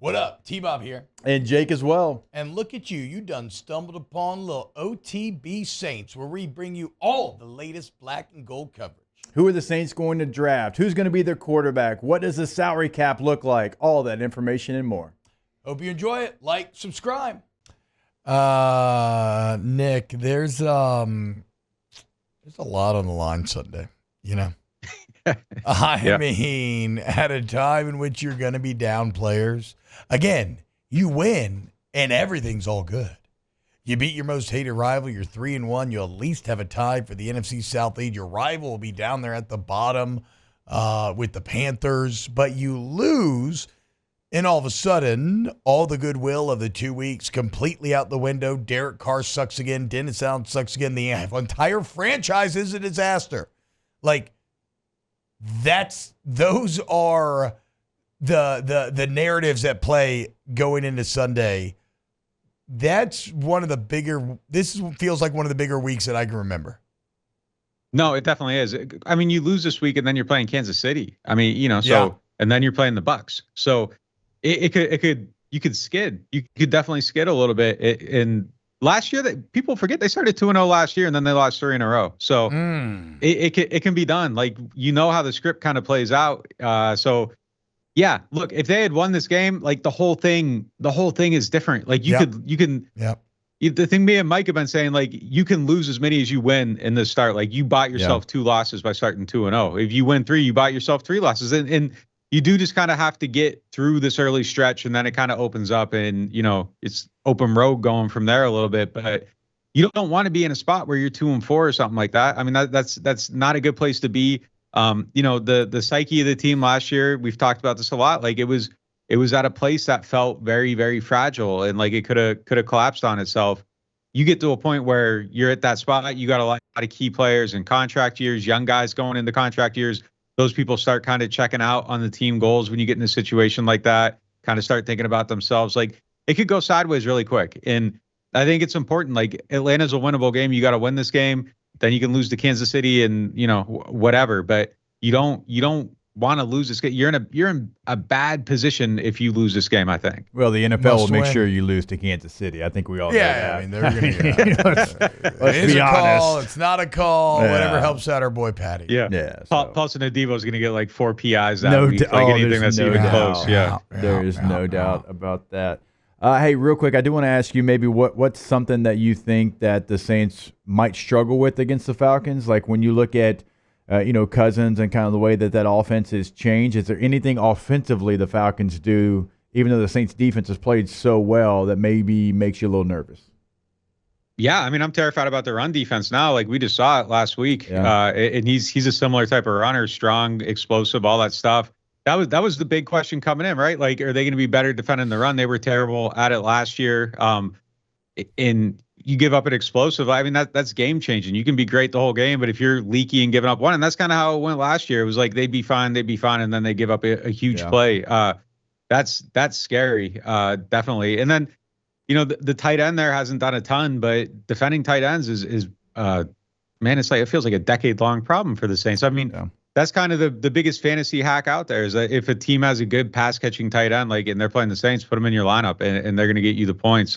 What up? T-Bob here. And Jake as well. And look at you. You done stumbled upon little OTB Saints, where we bring you all the latest black and gold coverage. Who are the Saints going to draft? Who's going to be their quarterback? What does the salary cap look like? All that information and more. Hope you enjoy it. Like, subscribe. Nick, there's a lot on the line Sunday, you know. I mean, at a time in which you're going to be down players, again, you win and everything's all good. You beat your most hated rival, you're 3-1, you'll at least have a tie for the NFC South lead. Your rival will be down there at the bottom with the Panthers, but you lose, and all of a sudden, all the goodwill of the 2 weeks completely out the window. Derek Carr sucks again. Dennis Allen sucks again. The entire franchise is a disaster. Like, those are the narratives at play going into Sunday. That's one of the bigger. Feels like one of the bigger weeks that I can remember. No, it definitely is. I mean, you lose this week, and then you're playing Kansas City. I mean, and then you're playing the Bucs. So you could skid. You could definitely skid a little bit. And last year, that people forget, they started 2-0 last year, and then they lost 3 in a row. So it can be done. Like, you know how the script kind of plays out. So yeah, look, if they had won this game, like the whole thing is different. Like the thing me and Mike have been saying, like, you can lose as many as you win in the start. Like, you bought yourself 2 losses by starting 2-0. If you win 3, you bought yourself 3 losses. And you do just kind of have to get through this early stretch, and then it kind of opens up, and, it's open road going from there a little bit. But you don't want to be in a spot where you're 2-4 or something like that. I mean, that's not a good place to be. The psyche of the team last year, we've talked about this a lot. Like, it was at a place that felt very, very fragile, and like it could have collapsed on itself. You get to a point where you're at that spot. You got a lot of key players in contract years, young guys going into contract years. Those people start kind of checking out on the team goals when you get in a situation like that, kind of start thinking about themselves. Like, it could go sideways really quick. And I think it's important. Like, Atlanta's a winnable game. You got to win this game. Then you can lose to Kansas City and, whatever. But you don't want to lose this game. You're in a bad position if you lose this game, I think. Well, the NFL will make sure you lose to Kansas City. I think we all know that. I mean, they're going to Let's be honest. Call. It's not a call. Yeah. Whatever helps out our boy Patty. Yeah. Paulson Adebo's going to get like 4 PIs that week. Anything that's even close. There is no doubt about that. Hey, real quick, I do want to ask you maybe what's something that you think that the Saints might struggle with against the Falcons? Like, when you look at Cousins and kind of the way that offense has changed, is there anything offensively the Falcons do, even though the Saints defense has played so well, that maybe makes you a little nervous? Yeah, I mean, I'm terrified about the run defense now. Like, we just saw it last week. And he's a similar type of runner, strong, explosive, all that stuff. That was the big question coming in, right? Like, are they going to be better defending the run? They were terrible at it last year. And you give up an explosive, I mean, that's game changing. You can be great the whole game, but if you're leaky and giving up one, and that's kind of how it went last year. It was like they'd be fine, and then they give up a huge play. That's scary, definitely. And then, the tight end there hasn't done a ton, but defending tight ends is it's like, it feels like a decade-long problem for the Saints. I mean, that's kind of the biggest fantasy hack out there, is that if a team has a good pass-catching tight end, like, and they're playing the Saints, put them in your lineup, and they're going to get you the points.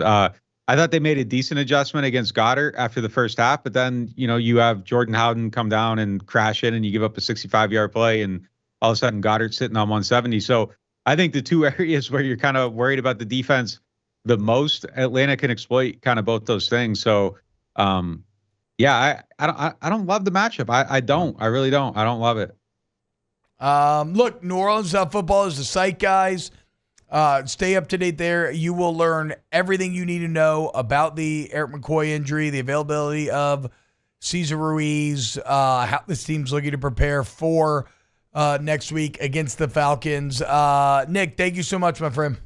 I thought they made a decent adjustment against Goddard after the first half, but then, you have Jordan Howden come down and crash in, and you give up a 65-yard play, and all of a sudden Goddard's sitting on 170. So I think the 2 areas where you're kind of worried about the defense the most, Atlanta can exploit kind of both those things. So, I don't love the matchup. I really don't. I don't love it. Look, neworleans.football is the site, guys. Stay up to date there. You will learn everything you need to know about the Eric McCoy injury, the availability of Cesar Ruiz, how this team's looking to prepare for next week against the Falcons. Nick, thank you so much, my friend.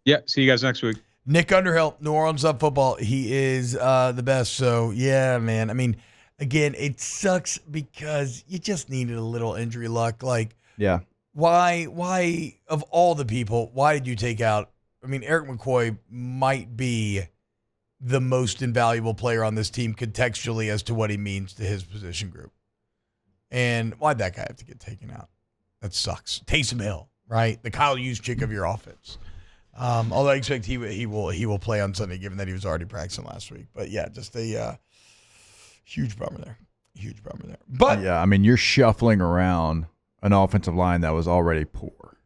Yeah, see you guys next week. Nick Underhill, neworleans.football. He is the best. So, yeah, man. I mean, again, it sucks because you just needed a little injury luck. Like, yeah. Why of all the people, why did you take out? I mean, Eric McCoy might be the most invaluable player on this team contextually as to what he means to his position group. And why'd that guy have to get taken out? That sucks. Taysom Hill, right? The Kyle Juszczyk of your offense. Although I expect he will play on Sunday, given that he was already practicing last week. But yeah, just a huge bummer there. But yeah, I mean, you're shuffling around an offensive line that was already poor.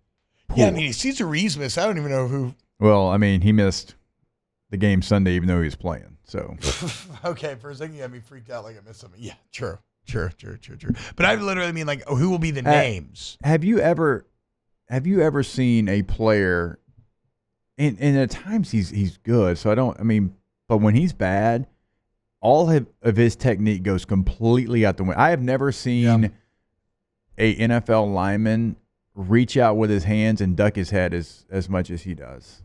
Yeah, I mean, Cesar Reese missed. I don't even know who. Well, I mean, he missed the game Sunday, even though he was playing. So okay, for a second you had me freaked out like I missed something. Yeah, true. But I literally mean like, who will be the names? Have you ever seen a player? And at times he's good. So but when he's bad, all of his technique goes completely out the window. I have never seen a NFL lineman reach out with his hands and duck his head as much as he does.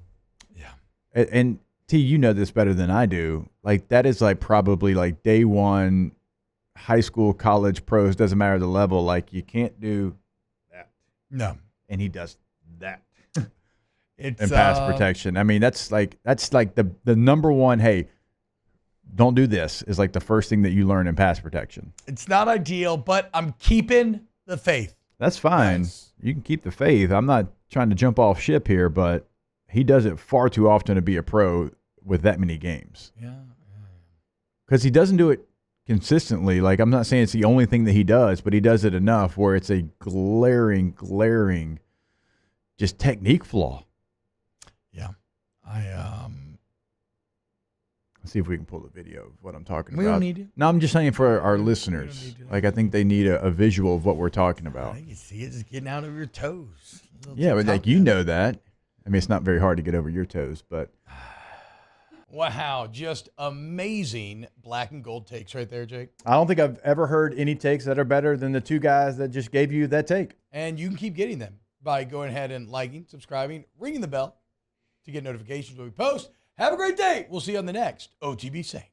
Yeah. And T, you know this better than I do. Like, that is like probably like day one, high school, college, pros, doesn't matter the level. Like, you can't do that. No. And he does that. It's and pass protection. I mean, that's like the number one, hey, don't do this, is like the first thing that you learn in pass protection. It's not ideal, but I'm keeping the faith. That's fine. Nice. You can keep the faith. I'm not trying to jump off ship here, but he does it far too often to be a pro with that many games. Yeah. Because he doesn't do it consistently. Like, I'm not saying it's the only thing that he does, but he does it enough where it's a glaring just technique flaw. Yeah. Let's see if we can pull the video of what I'm talking about. We don't need to. No, I'm just saying for our listeners. Like, I think they need a visual of what we're talking about. I can see it just getting out of your toes. Yeah, but like, you know that. I mean, it's not very hard to get over your toes, but. Wow, just amazing black and gold takes right there, Jake. I don't think I've ever heard any takes that are better than the two guys that just gave you that take. And you can keep getting them by going ahead and liking, subscribing, ringing the bell to get notifications when we post. Have a great day. We'll see you on the next OTB Saints.